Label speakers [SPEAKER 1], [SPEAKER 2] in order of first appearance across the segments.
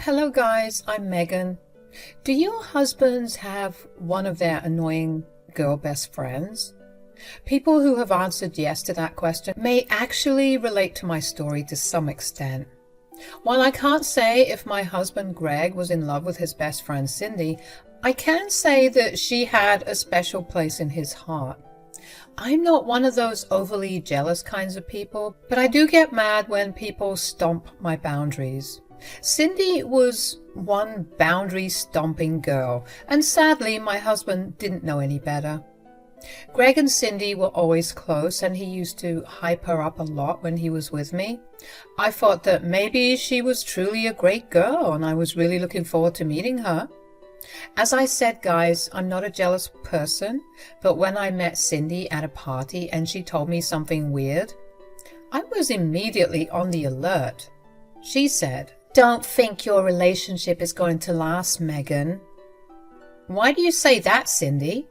[SPEAKER 1] Hello guys, I'm Megan. Do your husbands have one of their annoying girl best friends? People who have answered yes to that question may actually relate to my story to some extent. While I can't say if my husband Greg was in love with his best friend Cindy, I can say that she had a special place in his heart. I'm not one of those overly jealous kinds of people, but I do get mad when people stomp my boundaries. Cindy was one boundary-stomping girl, and sadly my husband didn't know any better. Greg and Cindy were always close, and he used to hype her up a lot when he was with me. I thought that maybe she was truly a great girl, and I was really looking forward to meeting her. As I said, guys, I'm not a jealous person, but when I met Cindy at a party and she told me something weird, I was immediately on the alert. She said, "Don't think your relationship is going to last, Megan." Why do you say that, Cindy?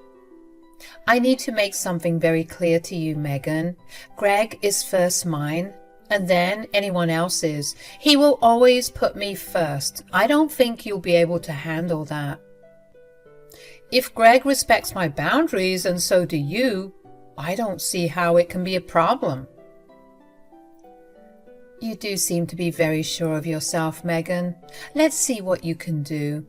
[SPEAKER 1] I need to make something very clear to you, Megan. Greg is first mine, and then anyone else's. He will always put me first. I don't think you'll be able to handle that. If Greg respects my boundaries, and so do you, I don't see how it can be a problem. You do seem to be very sure of yourself, Megan. Let's see what you can do.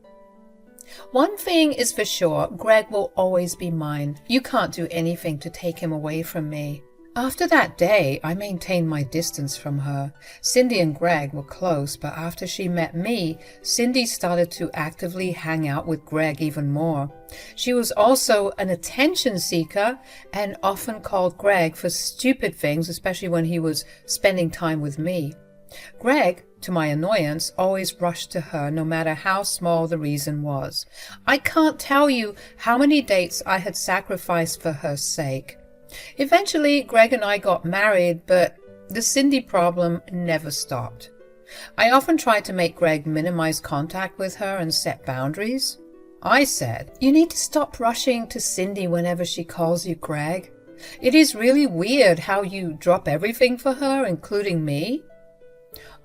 [SPEAKER 1] One thing is for sure, Greg will always be mine. You can't do anything to take him away from me. After that day, I maintained my distance from her. Cindy and Greg were close, but after she met me, Cindy started to actively hang out with Greg even more. She was also an attention seeker and often called Greg for stupid things, especially when he was spending time with me. Greg, to my annoyance, always rushed to her no matter how small the reason was. I can't tell you how many dates I had sacrificed for her sake. Eventually, Greg and I got married, but the Cindy problem never stopped. I often tried to make Greg minimize contact with her and set boundaries. I said, "You need to stop rushing to Cindy whenever she calls you Greg. It is really weird how you drop everything for her, including me."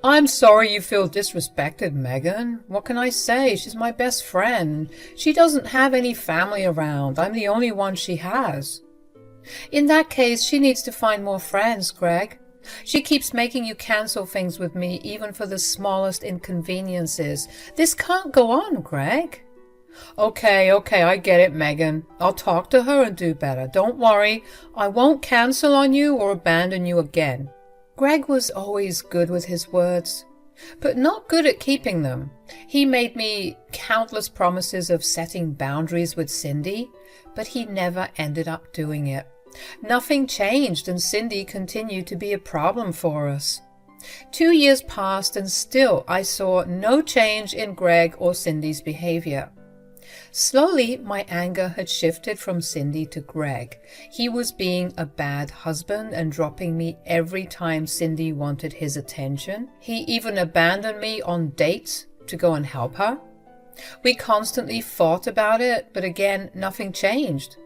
[SPEAKER 1] "I'm sorry you feel disrespected, Megan. What can I say? She's my best friend. She doesn't have any family around. I'm the only one she has." "In that case, she needs to find more friends, Greg. She keeps making you cancel things with me, even for the smallest inconveniences. This can't go on, Greg." Okay, I get it, Megan. I'll talk to her and do better. Don't worry. I won't cancel on you or abandon you again." Greg was always good with his words, but not good at keeping them. He made me countless promises of setting boundaries with Cindy, but he never ended up doing it. Nothing changed, and Cindy continued to be a problem for us. 2 years passed, and still I saw no change in Greg or Cindy's behavior. Slowly, my anger had shifted from Cindy to Greg. He was being a bad husband and dropping me every time Cindy wanted his attention. He even abandoned me on dates to go and help her. We constantly fought about it, but again, nothing changed.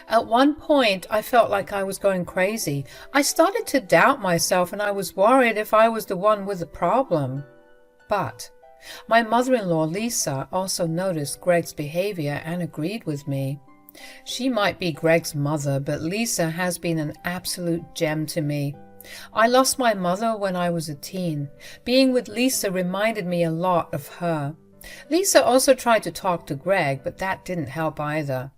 [SPEAKER 1] At one point, I felt like I was going crazy. I started to doubt myself, and I was worried if I was the one with the problem. But my mother-in-law, Lisa, also noticed Greg's behavior and agreed with me. She might be Greg's mother, but Lisa has been an absolute gem to me. I lost my mother when I was a teen. Being with Lisa reminded me a lot of her. Lisa also tried to talk to Greg, but that didn't help either.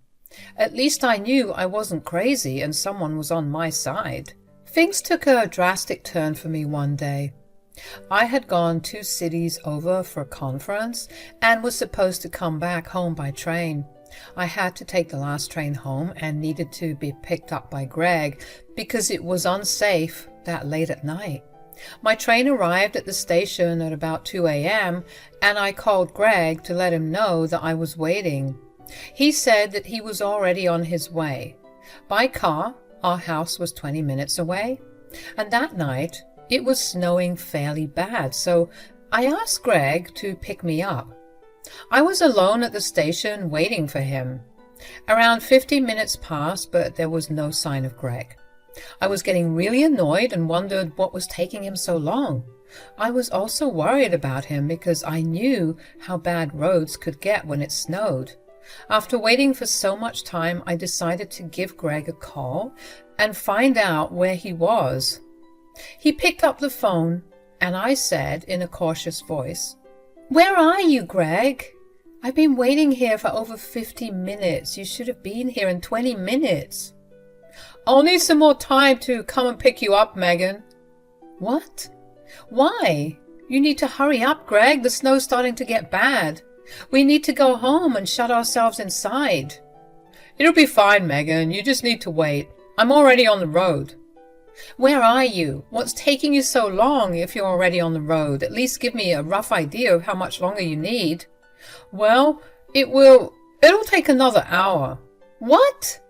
[SPEAKER 1] At least I knew I wasn't crazy and someone was on my side. Things took a drastic turn for me one day. I had gone 2 cities over for a conference and was supposed to come back home by train. I had to take the last train home and needed to be picked up by Greg because it was unsafe that late at night. My train arrived at the station at about 2 a.m. and I called Greg to let him know that I was waiting. He said that he was already on his way. By car, our house was 20 minutes away, and that night it was snowing fairly bad, so I asked Greg to pick me up. I was alone at the station waiting for him. Around 50 minutes passed, but there was no sign of Greg. I was getting really annoyed and wondered what was taking him so long. I was also worried about him because I knew how bad roads could get when it snowed. After waiting for so much time, I decided to give Greg a call and find out where he was. He picked up the phone, and I said in a cautious voice, "Where are you, Greg? I've been waiting here for over 50 minutes. You should have been here in 20 minutes. I'll need some more time to come and pick you up, Megan." "What? Why? You need to hurry up, Greg. The snow's starting to get bad. We need to go home and shut ourselves inside." "It'll be fine, Megan. You just need to wait. I'm already on the road." "Where are you? What's taking you so long if you're already on the road? At least give me a rough idea of how much longer you need." "Well, it'll take another hour." "What?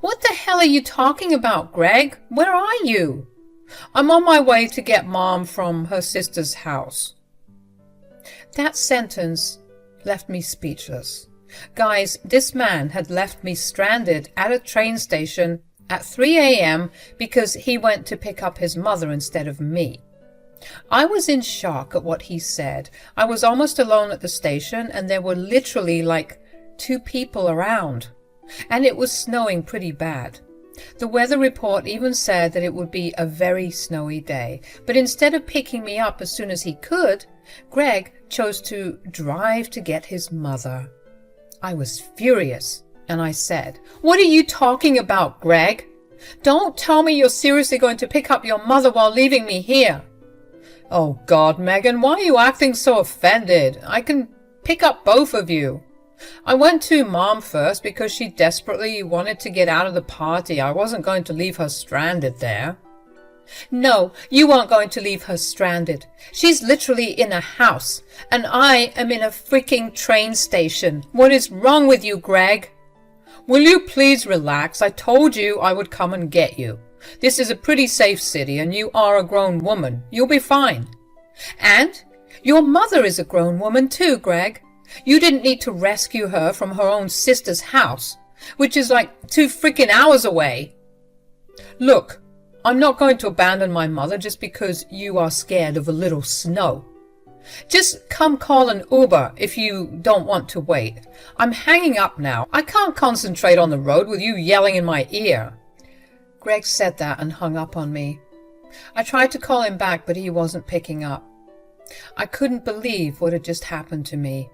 [SPEAKER 1] What the hell are you talking about, Greg? Where are you?" "I'm on my way to get Mom from her sister's house." That sentence left me speechless. Guys, this man had left me stranded at a train station at 3 a.m. because he went to pick up his mother instead of me. I was in shock at what he said. I was almost alone at the station, and there were literally like 2 people around. And it was snowing pretty bad. The weather report even said that it would be a very snowy day. But instead of picking me up as soon as he could, Greg chose to drive to get his mother. I was furious, and I said, "What are you talking about, Greg? Don't tell me you're seriously going to pick up your mother while leaving me here." "Oh God, Megan, why are you acting so offended? I can pick up both of you. I went to Mom first because she desperately wanted to get out of the party. I wasn't going to leave her stranded there." "No, you aren't going to leave her stranded. She's literally in a house, and I am in a freaking train station. What is wrong with you, Greg?" "Will you please relax? I told you I would come and get you. This is a pretty safe city, and you are a grown woman. You'll be fine." "And your mother is a grown woman too, Greg. You didn't need to rescue her from her own sister's house, which is like 2 freaking hours away." "Look, I'm not going to abandon my mother just because you are scared of a little snow. Just come call an Uber if you don't want to wait. I'm hanging up now. I can't concentrate on the road with you yelling in my ear." Greg said that and hung up on me. I tried to call him back, but he wasn't picking up. I couldn't believe what had just happened to me.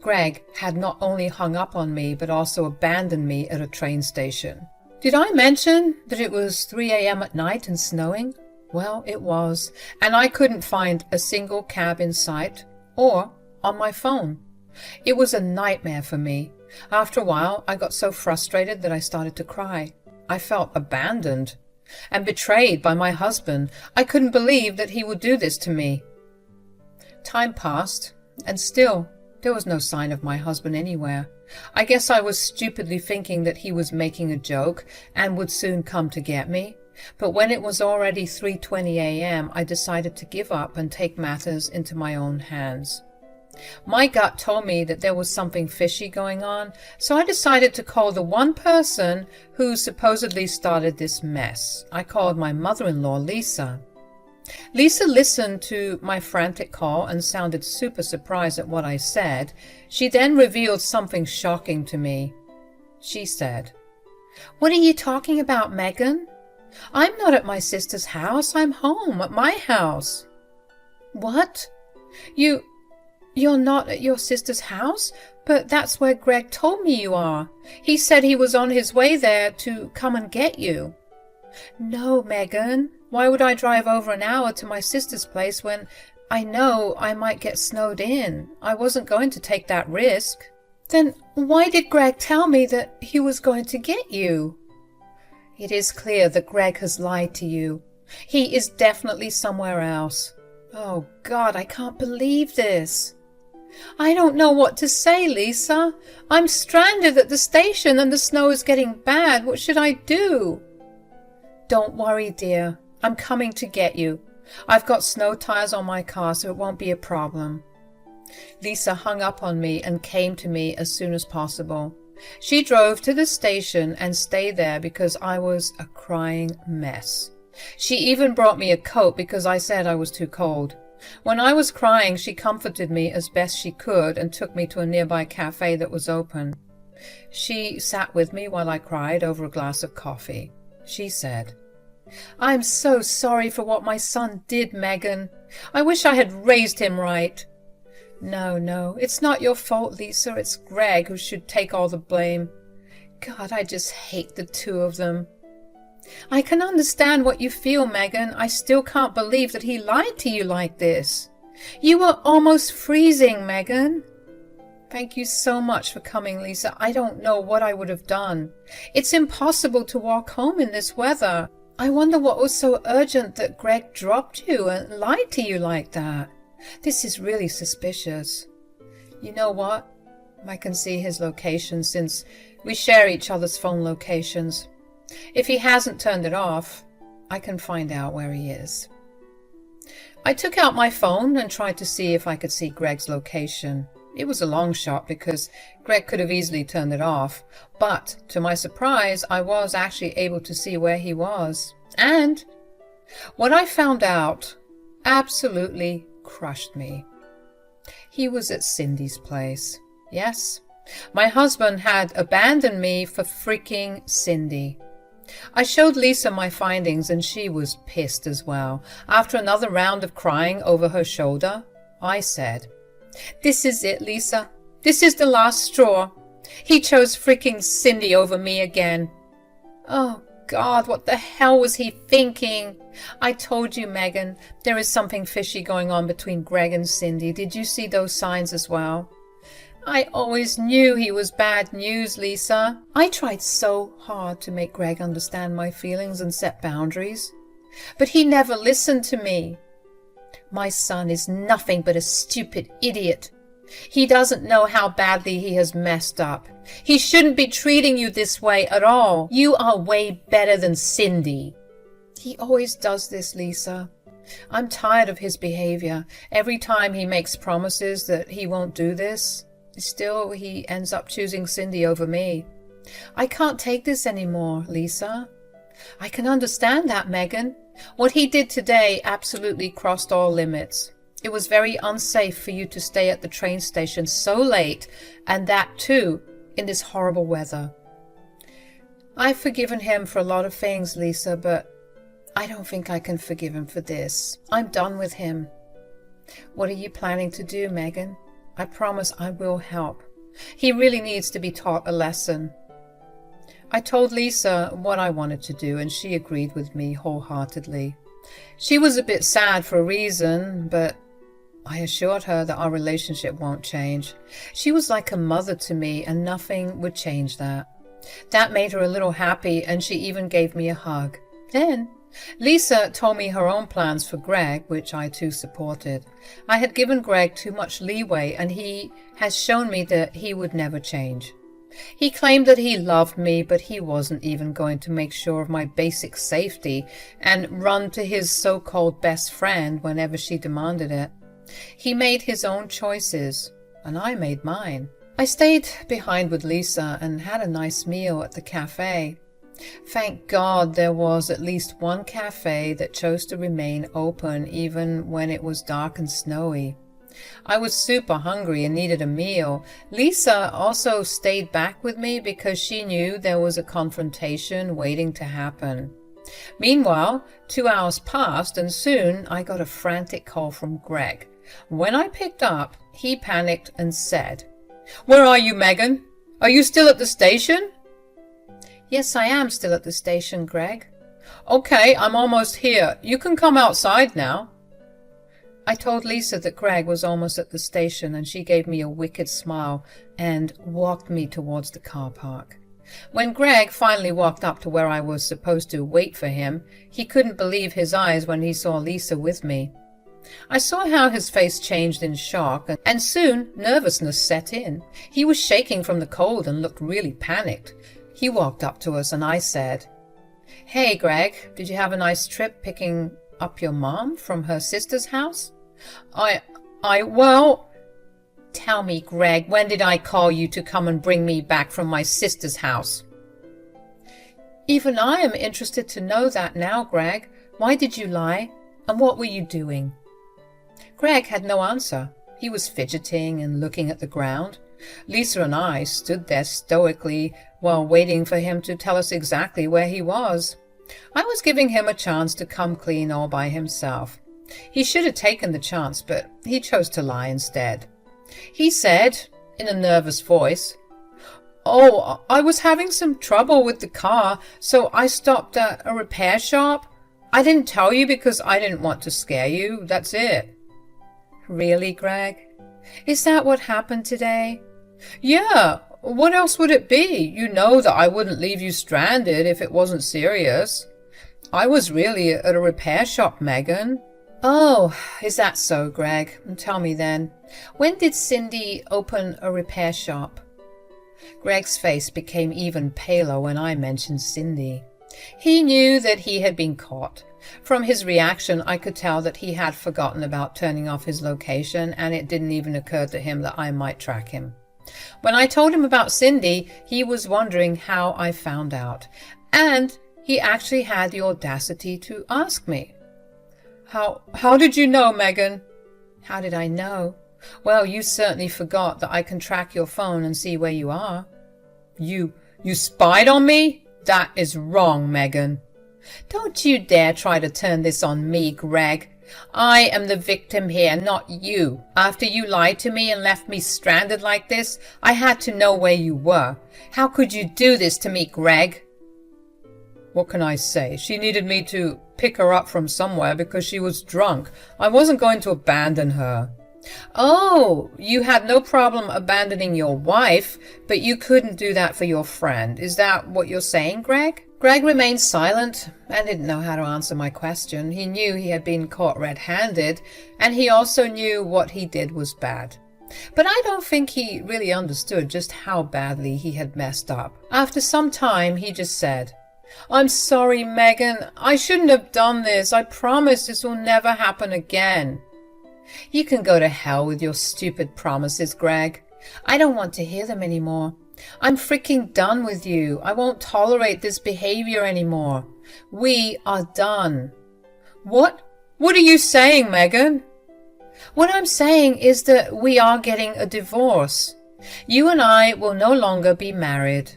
[SPEAKER 1] Greg had not only hung up on me, but also abandoned me at a train station. Did I mention that it was 3 a.m. at night and snowing? Well, it was, and I couldn't find a single cab in sight or on my phone. It was a nightmare for me. After a while, I got so frustrated that I started to cry. I felt abandoned and betrayed by my husband. I couldn't believe that he would do this to me. Time passed, and still there was no sign of my husband anywhere. I guess I was stupidly thinking that he was making a joke and would soon come to get me. But when it was already 3:20 a.m., I decided to give up and take matters into my own hands. My gut told me that there was something fishy going on, so I decided to call the one person who supposedly started this mess. I called my mother-in-law, Lisa. Lisa listened to my frantic call and sounded super surprised at what I said. She then revealed something shocking to me. She said, "What are you talking about, Megan? I'm not at my sister's house. I'm home at my house." "What? You're not at your sister's house? But that's where Greg told me you are. He said he was on his way there to come and get you." "No, Megan. Why would I drive over an hour to my sister's place when I know I might get snowed in? I wasn't going to take that risk." "Then why did Greg tell me that he was going to get you?" "It is clear that Greg has lied to you. He is definitely somewhere else." "Oh God, I can't believe this." "I don't know what to say, Lisa. I'm stranded at the station and the snow is getting bad. What should I do?" "Don't worry, dear. I'm coming to get you. I've got snow tires on my car, so it won't be a problem." Lisa hung up on me and came to me as soon as possible. She drove to the station and stayed there because I was a crying mess. She even brought me a coat because I said I was too cold. When I was crying, she comforted me as best she could and took me to a nearby cafe that was open. She sat with me while I cried over a glass of coffee. She said, "I'm so sorry for what my son did, Megan. I wish I had raised him right." No, it's not your fault, Lisa. It's Greg who should take all the blame. God, I just hate the two of them. I can understand what you feel, Megan. I still can't believe that he lied to you like this. You were almost freezing, Megan. Thank you so much for coming, Lisa. I don't know what I would have done. It's impossible to walk home in this weather. I wonder what was so urgent that Greg dropped you and lied to you like that. This is really suspicious. You know what? I can see his location since we share each other's phone locations. If he hasn't turned it off, I can find out where he is. I took out my phone and tried to see if I could see Greg's location. It was a long shot because Greg could have easily turned it off, but to my surprise, I was actually able to see where he was. And what I found out absolutely crushed me. He was at Cindy's place. Yes, my husband had abandoned me for freaking Cindy. I showed Lisa my findings and she was pissed as well. After another round of crying over her shoulder, I said, "This is it, Lisa. This is the last straw. He chose freaking Cindy over me again." Oh God, what the hell was he thinking? I told you, Megan, there is something fishy going on between Greg and Cindy. Did you see those signs as well? I always knew he was bad news, Lisa. I tried so hard to make Greg understand my feelings and set boundaries, but he never listened to me. My son is nothing but a stupid idiot. He doesn't know how badly he has messed up. He shouldn't be treating you this way at all. You are way better than Cindy. He always does this, Lisa. I'm tired of his behavior. Every time he makes promises that he won't do this, still he ends up choosing Cindy over me. I can't take this anymore, Lisa. I can understand that, Megan. What he did today absolutely crossed all limits. It was very unsafe for you to stay at the train station so late, and that too in this horrible weather. I've forgiven him for a lot of things, Lisa, but I don't think I can forgive him for this. I'm done with him. What are you planning to do, Megan? I promise I will help. He really needs to be taught a lesson. I told Lisa what I wanted to do, and she agreed with me wholeheartedly. She was a bit sad for a reason, but I assured her that our relationship won't change. She was like a mother to me, and nothing would change that. That made her a little happy, and she even gave me a hug. Then Lisa told me her own plans for Greg, which I too supported. I had given Greg too much leeway, and he has shown me that he would never change. He claimed that he loved me, but he wasn't even going to make sure of my basic safety and run to his so-called best friend whenever she demanded it. He made his own choices, and I made mine. I stayed behind with Lisa and had a nice meal at the cafe. Thank God there was at least one cafe that chose to remain open even when it was dark and snowy. I was super hungry and needed a meal. Lisa also stayed back with me because she knew there was a confrontation waiting to happen. Meanwhile, 2 hours passed and soon I got a frantic call from Greg. When I picked up, he panicked and said, "Where are you, Megan? Are you still at the station?" "Yes, I am still at the station, Greg." "Okay, I'm almost here. You can come outside now." I told Lisa that Greg was almost at the station, and she gave me a wicked smile and walked me towards the car park. When Greg finally walked up to where I was supposed to wait for him, he couldn't believe his eyes when he saw Lisa with me. I saw how his face changed in shock, and soon nervousness set in. He was shaking from the cold and looked really panicked. He walked up to us and I said, "Hey, Greg, did you have a nice trip picking up your mom from her sister's house?" Well... "Tell me, Greg, when did I call you to come and bring me back from my sister's house?" "Even I am interested to know that now, Greg. Why did you lie? And what were you doing?" Greg had no answer. He was fidgeting and looking at the ground. Lisa and I stood there stoically while waiting for him to tell us exactly where he was. I was giving him a chance to come clean all by himself. He should have taken the chance, but he chose to lie instead. He said, in a nervous voice, "Oh, I was having some trouble with the car, so I stopped at a repair shop. I didn't tell you because I didn't want to scare you. That's it." "Really, Greg? Is that what happened today?" "Yeah. What else would it be? You know that I wouldn't leave you stranded if it wasn't serious. I was really at a repair shop, Megan." "Oh, is that so, Greg? Tell me then. When did Cindy open a repair shop?" Greg's face became even paler when I mentioned Cindy. He knew that he had been caught. From his reaction, I could tell that he had forgotten about turning off his location, and it didn't even occur to him that I might track him. When I told him about Cindy, he was wondering how I found out, and he actually had the audacity to ask me. How did you know, Megan?" "How did I know? Well, you certainly forgot that I can track your phone and see where you are." You spied on me? That is wrong, Megan." "Don't you dare try to turn this on me, Greg. I am the victim here, not you. After you lied to me and left me stranded like this, I had to know where you were. How could you do this to me, Greg?" "What can I say? She needed me to pick her up from somewhere because she was drunk. I wasn't going to abandon her." "Oh, you had no problem abandoning your wife, but you couldn't do that for your friend. Is that what you're saying, Greg?" Greg remained silent and didn't know how to answer my question. He knew he had been caught red-handed, and he also knew what he did was bad. But I don't think he really understood just how badly he had messed up. After some time, he just said, "I'm sorry, Megan. I shouldn't have done this. I promise this will never happen again." "You can go to hell with your stupid promises, Greg. I don't want to hear them anymore. I'm freaking done with you. I won't tolerate this behavior anymore. We are done." What are you saying, Megan?" "What I'm saying is that we are getting a divorce. You and I will no longer be married."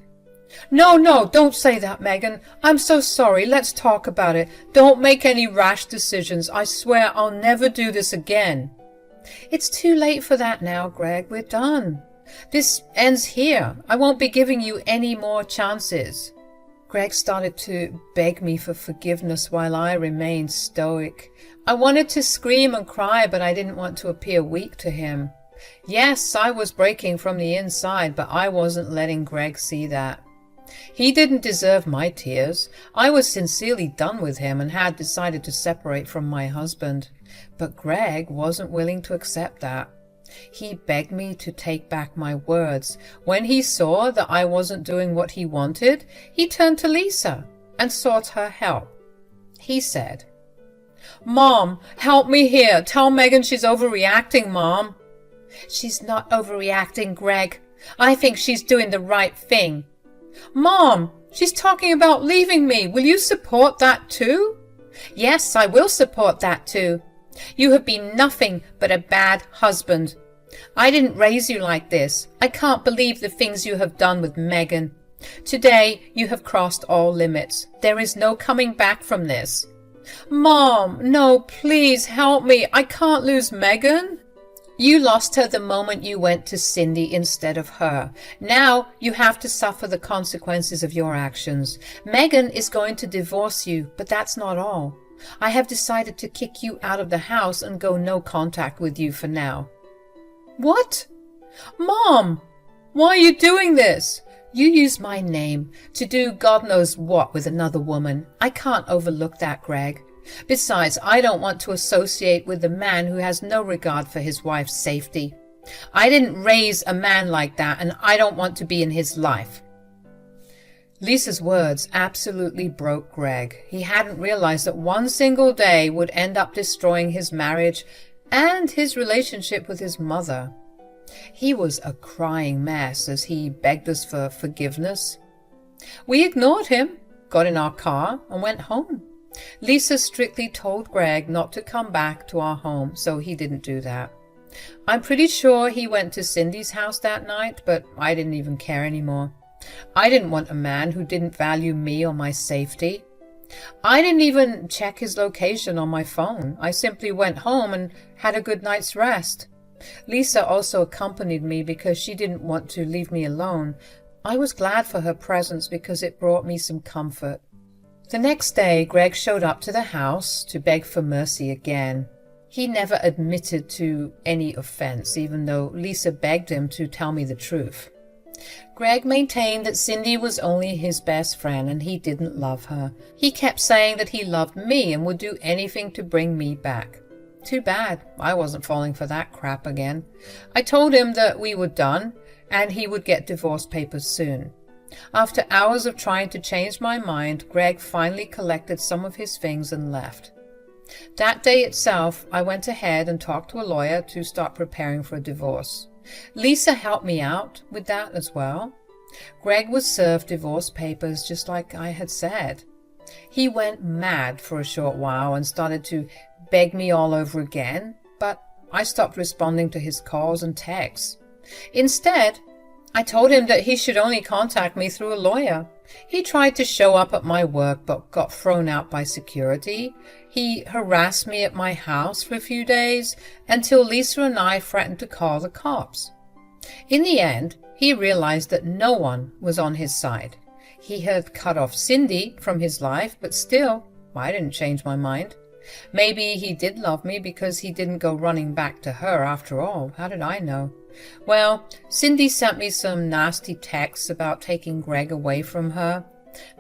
[SPEAKER 1] No, don't say that, Megan. I'm so sorry. Let's talk about it. Don't make any rash decisions. I swear I'll never do this again." "It's too late for that now, Greg. We're done. This ends here. I won't be giving you any more chances." Greg started to beg me for forgiveness while I remained stoic. I wanted to scream and cry, but I didn't want to appear weak to him. Yes, I was breaking from the inside, but I wasn't letting Greg see that. He didn't deserve my tears. I was sincerely done with him and had decided to separate from my husband. But Greg wasn't willing to accept that. He begged me to take back my words. When he saw that I wasn't doing what he wanted, he turned to Lisa and sought her help. He said, "Mom, help me here. Tell Megan she's overreacting, Mom." "She's not overreacting, Greg. I think she's doing the right thing." "Mom, she's talking about leaving me. Will you support that too?" "Yes, I will support that too. You have been nothing but a bad husband. I didn't raise you like this. I can't believe the things you have done with Megan. Today you have crossed all limits. There is no coming back from this." "Mom, no, please help me. I can't lose Megan." "You lost her the moment you went to Cindy instead of her. Now you have to suffer the consequences of your actions. Megan is going to divorce you, but that's not all. I have decided to kick you out of the house and go no contact with you for now." "What? Mom, why are you doing this?" "You use my name to do God knows what with another woman. I can't overlook that, Greg. Besides, I don't want to associate with a man who has no regard for his wife's safety. I didn't raise a man like that, and I don't want to be in his life." Lisa's words absolutely broke Greg. He hadn't realized that one single day would end up destroying his marriage and his relationship with his mother. He was a crying mess as he begged us for forgiveness. We ignored him, got in our car, and went home. Lisa strictly told Greg not to come back to our home, so he didn't do that. I'm pretty sure he went to Cindy's house that night, but I didn't even care anymore. I didn't want a man who didn't value me or my safety. I didn't even check his location on my phone. I simply went home and had a good night's rest. Lisa also accompanied me because she didn't want to leave me alone. I was glad for her presence because it brought me some comfort. The next day, Greg showed up to the house to beg for mercy again. He never admitted to any offense, even though Lisa begged him to tell me the truth. Greg maintained that Cindy was only his best friend and he didn't love her. He kept saying that he loved me and would do anything to bring me back. Too bad I wasn't falling for that crap again. I told him that we were done and he would get divorce papers soon. After hours of trying to change my mind, Greg finally collected some of his things and left. That day itself, I went ahead and talked to a lawyer to start preparing for a divorce. Lisa helped me out with that as well. Greg was served divorce papers just like I had said. He went mad for a short while and started to beg me all over again, but I stopped responding to his calls and texts. Instead, I told him that he should only contact me through a lawyer. He tried to show up at my work but got thrown out by security. He harassed me at my house for a few days until Lisa and I threatened to call the cops. In the end, he realized that no one was on his side. He had cut off Cindy from his life, but still, I didn't change my mind. Maybe he did love me because he didn't go running back to her after all. How did I know? Well, Cindy sent me some nasty texts about taking Greg away from her.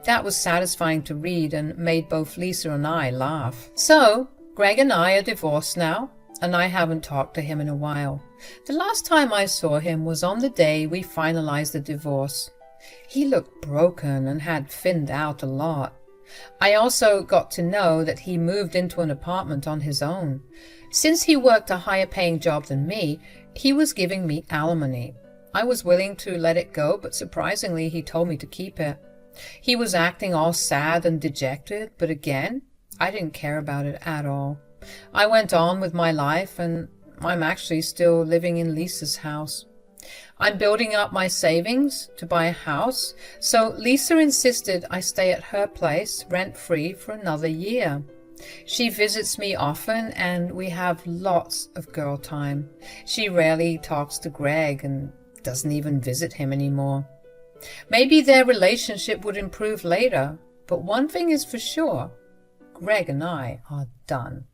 [SPEAKER 1] That was satisfying to read and made both Lisa and I laugh. So, Greg and I are divorced now, and I haven't talked to him in a while. The last time I saw him was on the day we finalized the divorce. He looked broken and had thinned out a lot. I also got to know that he moved into an apartment on his own. Since he worked a higher paying job than me, he was giving me alimony. I was willing to let it go, but surprisingly he told me to keep it. He was acting all sad and dejected, but again, I didn't care about it at all. I went on with my life, and I'm actually still living in Lisa's house. I'm building up my savings to buy a house, so Lisa insisted I stay at her place rent-free for another year. She visits me often and we have lots of girl time. She rarely talks to Greg and doesn't even visit him anymore. Maybe their relationship would improve later, but one thing is for sure, Greg and I are done.